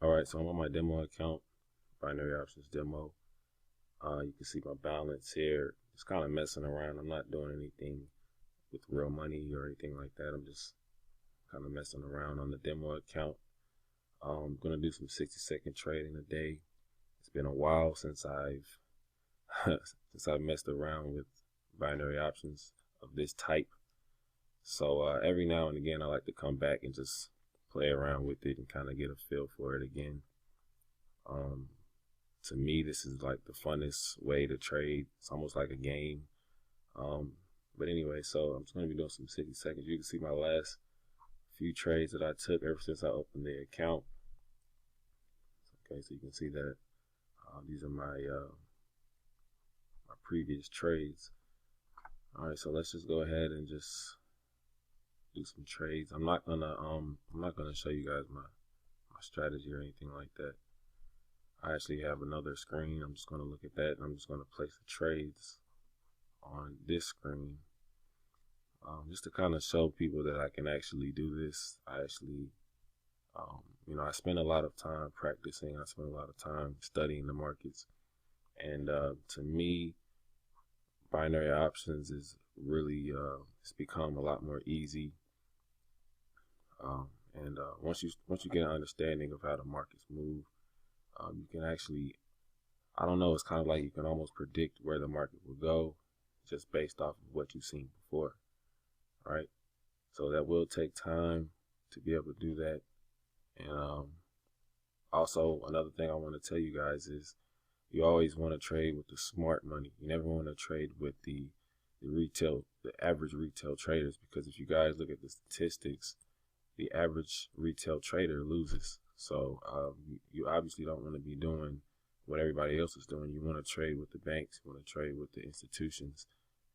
Alright, so I'm on my demo account, binary options demo. You can see my balance here. Just kind of messing around. I'm not doing anything with real money or anything like that. I'm just kind of messing around on the demo account. I'm gonna do some 60-second trading a day. It's been a while since I've since I've messed around with binary options of this type. So every now and again, I like to come back and just play around with it and kind of get a feel for it again. To me, this is like the funnest way to trade. It's almost like a game. But anyway, so I'm just going to be doing some 60 seconds. You can see my last few trades that I took ever since I opened the account. Okay, so you can see that these are my my previous trades. All right, so let's just go ahead and just do some trades. I'm not gonna show you guys my strategy or anything like that. I actually have another screen. I'm just going to look at that, and I'm just going to place the trades on this screen, just to kind of show people that I can actually do this. I actually, I spend a lot of time practicing. I spend a lot of time studying the markets, and to me, binary options is really it's become a lot more easy. And once you get an understanding of how the markets move, you can actually, I don't know, it's kind of like you can almost predict where the market will go just based off of what you've seen before, right? So that will take time to be able to do that. And also, another thing I want to tell you guys is you always want to trade with the smart money. You never want to trade with the average retail traders, because if you guys look at the statistics, the average retail trader loses. So you obviously don't want to be doing what everybody else is doing. You want to trade with the banks. You want to trade with the institutions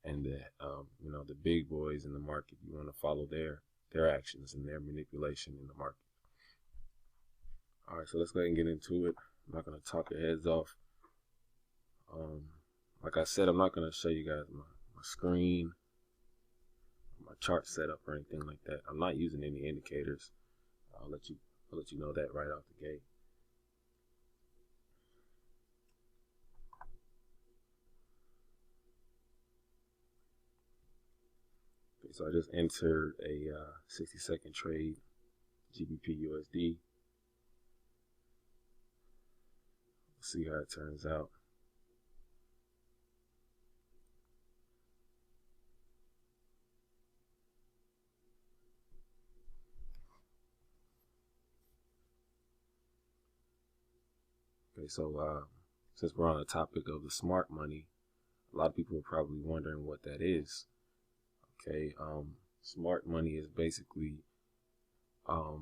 and the big boys in the market. You want to follow their actions and their manipulation in the market. All right, so let's go ahead and get into it. I'm not going to talk your heads off. Like I said, I'm not going to show you guys my screen, my chart setup or anything like that. I'm not using any indicators. I'll let you know that right out the gate. Okay, so I just entered a 60-second trade, GBP USD. Let's see how it turns out. Okay, so since we're on the topic of the smart money, a lot of people are probably wondering what that is. Okay, smart money is basically the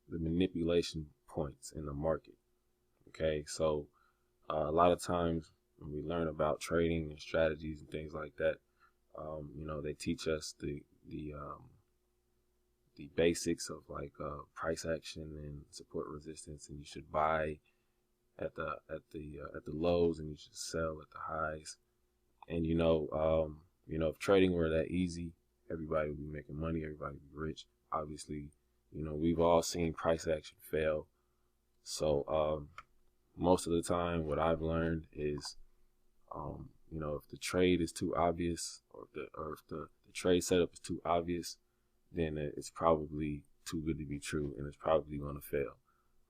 manipulation points in the market. Okay, so a lot of times when we learn about trading and strategies and things like that, they teach us the basics of like price action and support resistance, and you should buy at the lows and you should sell at the highs. And if trading were that easy, everybody would be making money, everybody would be rich. Obviously, we've all seen price action fail. So most of the time what I've learned is if the trade is too obvious, or if the trade setup is too obvious, then it's probably too good to be true, and it's probably going to fail,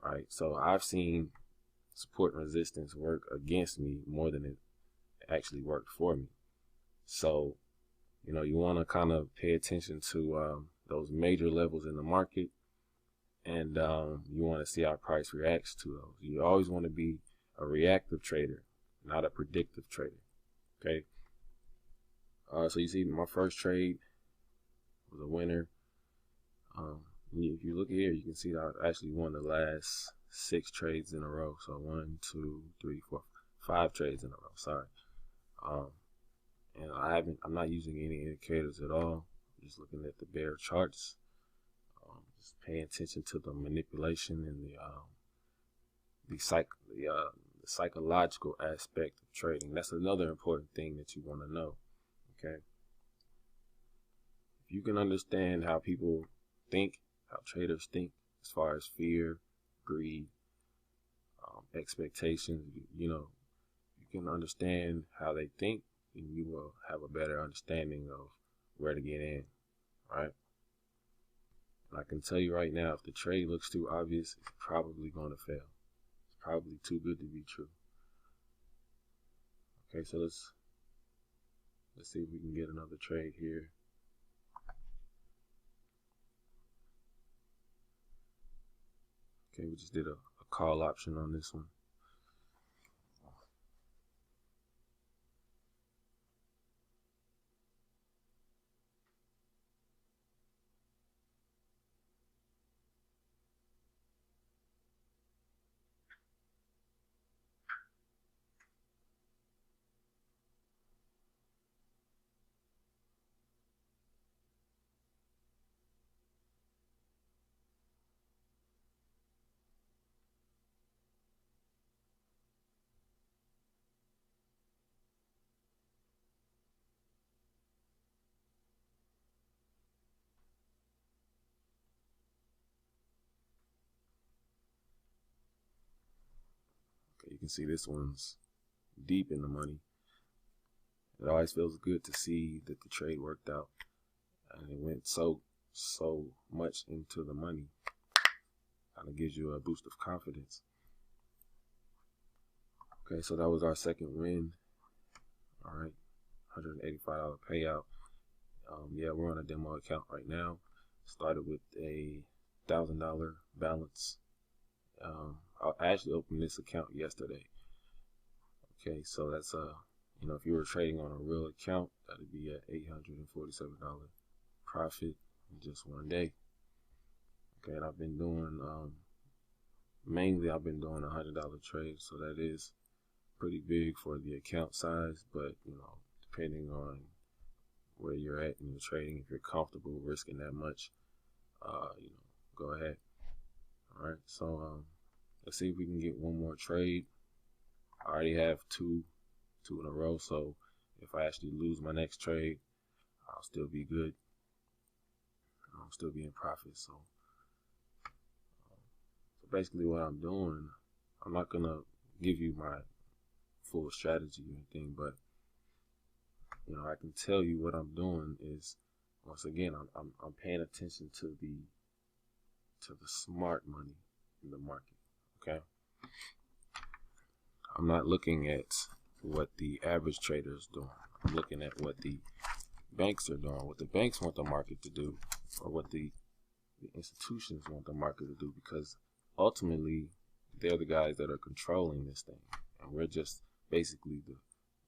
right? So I've seen support and resistance work against me more than it actually worked for me. So you want to kind of pay attention to those major levels in the market, and you want to see how price reacts to those. You always want to be a reactive trader, not a predictive trader. Okay. So you see my first trade was a winner. If you look here, you can see that I actually won the last 6 trades in a row. So 1, 2, 3, 4, 5 trades in a row. Sorry. And I'm not using any indicators at all. I'm just looking at the bear charts. Just paying attention to the manipulation and the psychological aspect of trading. That's another important thing that you want to know. Okay. If you can understand how people think, how traders think, as far as fear, greed, expectations. You can understand how they think, and you will have a better understanding of where to get in, right? And I can tell you right now, if the trade looks too obvious, it's probably going to fail. It's probably too good to be true. Okay, so let's see if we can get another trade here. Okay, we just did a call option on this one. Okay, you can see this one's deep in the money. It always feels good to see that the trade worked out, and it went so much into the money. Kind of gives you a boost of confidence. Okay, so that was our second win. All right, $185 payout. Yeah, we're on a demo account right now. Started with a $1,000 balance. I actually opened this account yesterday. Okay, so that's if you were trading on a real account, that'd be an $847 profit in just one day. Okay, and I've been doing mainly I've been doing $100 trades, so that is pretty big for the account size. But depending on where you're at in your trading, if you're comfortable risking that much, go ahead. All right, so let's see if we can get one more trade. I already have two in a row, so if I actually lose my next trade, I'll still be good. I'll still be in profit. So basically what I'm doing, I'm not gonna give you my full strategy or anything, but I can tell you what I'm doing is, once again, I'm paying attention to the smart money in the market. Okay, I'm not looking at what the average trader is doing. I'm looking at what the banks are doing, what the banks want the market to do, or what the institutions want the market to do, because ultimately they're the guys that are controlling this thing, and we're just basically the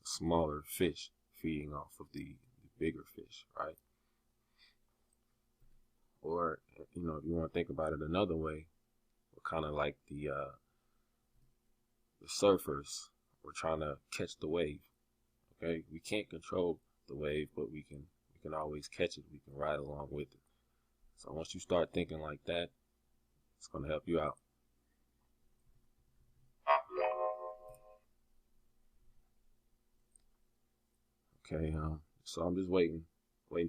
smaller fish feeding off of the bigger fish, right? Or if you want to think about it another way, we're kind of like the surfers. We're trying to catch the wave. Okay, we can't control the wave, but we can always catch it. We can ride along with it. So once you start thinking like that, it's going to help you out. Okay, so I'm just waiting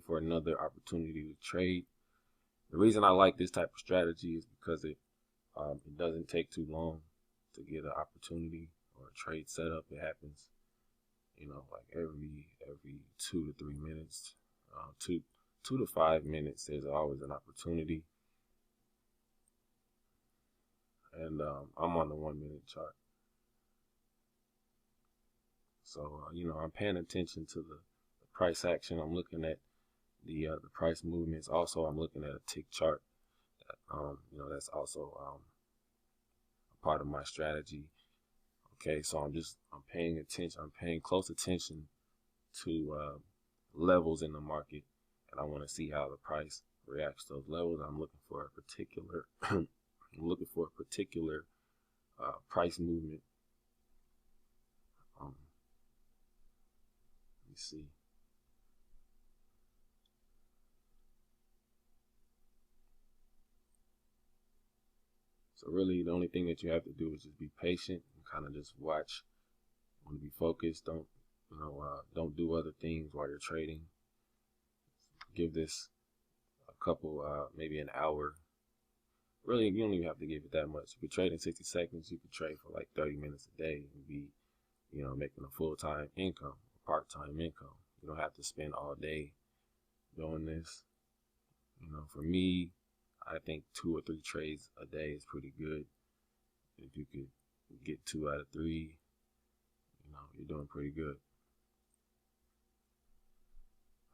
for another opportunity to trade. The reason I like this type of strategy is because it doesn't take too long to get an opportunity or a trade set up. It happens, like every 2 to 3 minutes, 2 to 5 minutes. There's always an opportunity, and I'm on the 1 minute chart. So I'm paying attention to the price action. I'm looking at the price movements. Also, I'm looking at a tick chart. That's also a part of my strategy. Okay, so I'm paying attention. I'm paying close attention to levels in the market, and I want to see how the price reacts to those levels. I'm looking for a particular price movement. Let me see. So really, the only thing that you have to do is just be patient and kind of just watch. You want to be focused. Don't do other things while you're trading. Give this a couple, maybe an hour really, you don't even have to give it that much. You could trade in 60 seconds. You could trade for like 30 minutes a day and be, making a full-time income, part-time income. You don't have to spend all day doing this. For me, I think 2 or 3 trades a day is pretty good. If you could get 2 out of 3, you're doing pretty good.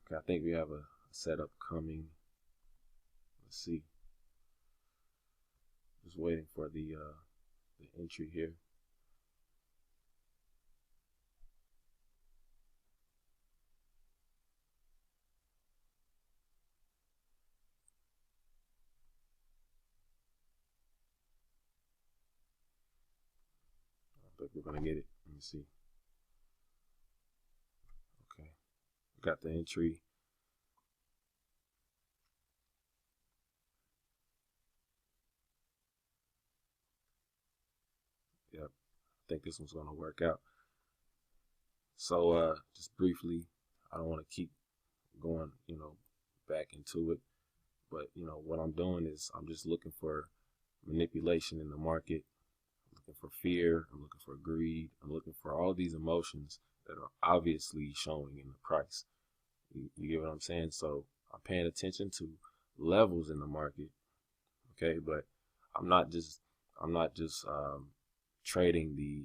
Okay, I think we have a setup coming. Let's see. Just waiting for the entry here. I think we're gonna get it. Let me see. Okay, got the entry. Yep, I think this one's gonna work out. So just briefly, I don't want to keep going, back into it, but what I'm doing is I'm just looking for manipulation in the market. I'm looking for fear. I'm looking for greed. I'm looking for all these emotions that are obviously showing in the price. You get what I'm saying? So I'm paying attention to levels in the market, okay? But I'm not just trading the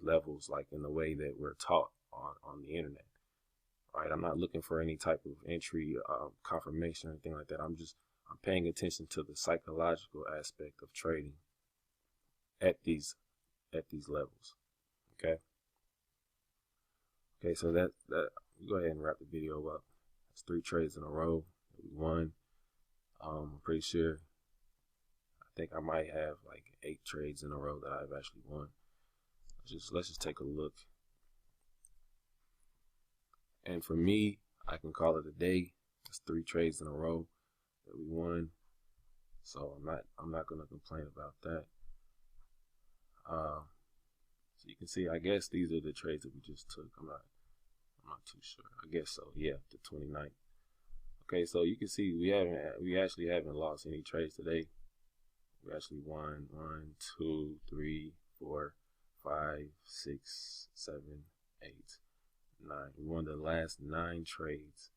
levels like in the way that we're taught on the internet, right? I'm not looking for any type of entry confirmation or anything like that. I'm paying attention to the psychological aspect of trading at these levels, okay? Okay, so that go ahead and wrap the video up. It's 3 trades in a row that we won. I'm pretty sure. I think I might have like 8 trades in a row that I've actually won. Let's just take a look. And for me, I can call it a day. It's 3 trades in a row that we won. So I'm not gonna complain about that. So you can see, I guess these are the trades that we just took. I'm not too sure. I guess so. Yeah, the 29th. Okay, so you can see we actually haven't lost any trades today. We actually won 1, 2, 3, 4, 5, 6, 7, 8, 9. We won the last 9 trades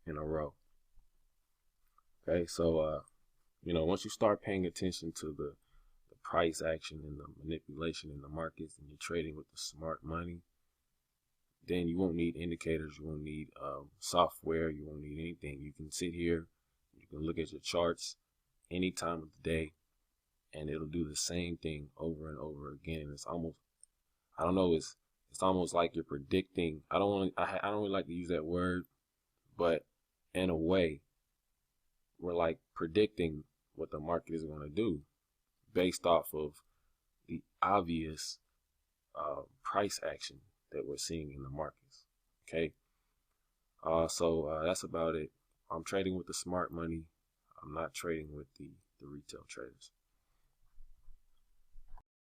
in a row. Okay, so once you start paying attention to the price action and the manipulation in the markets, and you're trading with the smart money, then you won't need indicators. You won't need software. You won't need anything. You can sit here. You can look at your charts any time of the day, and it'll do the same thing over and over again. It's almost, I don't know, it's almost like you're predicting. I don't really like to use that word, but in a way, we're like predicting what the market is going to do based off of the obvious price action that we're seeing in the markets. Okay. So that's about it. I'm trading with the smart money. I'm not trading with the retail traders.